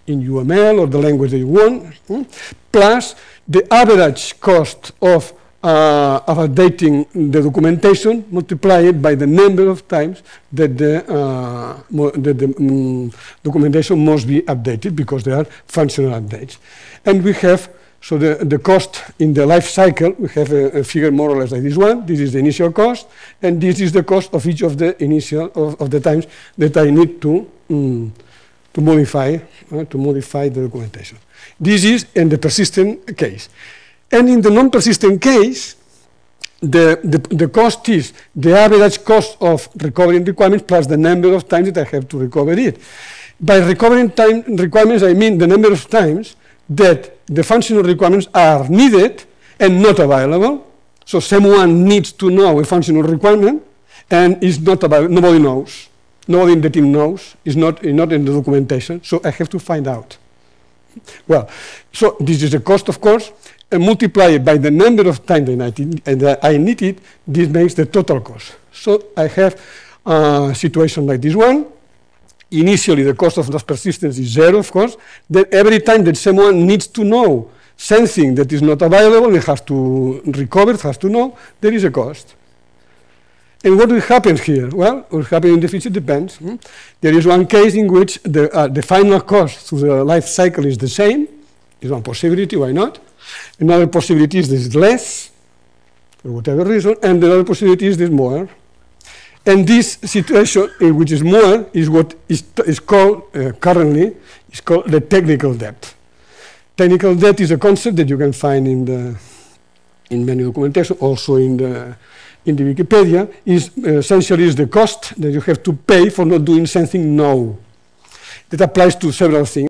in UML or the language that you want, plus the average cost of updating the documentation multiplied by the number of times that the documentation must be updated, because there are functional updates. And we have, so the cost in the life cycle, we have a figure more or less like this one. This is the initial cost, and this is the cost of each of the initial of the times that I need to modify the documentation. This is in the persistent case. And in the non-persistent case, the cost is the average cost of recovering requirements plus the number of times that I have to recover it. By recovering time requirements, I mean the number of times that the functional requirements are needed and not available. So someone needs to know a functional requirement and is not available. Nobody knows. Nobody in the team knows. It's not in the documentation. So I have to find out. Well, so this is the cost, of course, and multiply it by the number of times that I need it. This makes the total cost. So I have a situation like this one. Initially, the cost of loss persistence is 0, of course. Then every time that someone needs to know something that is not available, it has to recover, it has to know, there is a cost. And what will happen here? Well, what will happen in the future depends. There is one case in which the final cost through the life cycle is the same. It's one possibility, why not? Another possibility is this less, for whatever reason, and another possibility is this more. And this situation, which is more, is what is called currently is called the technical debt. Technical debt is a concept that you can find in many documentation, also in the Wikipedia. Is essentially is the cost that you have to pay for not doing something now. That applies to several things.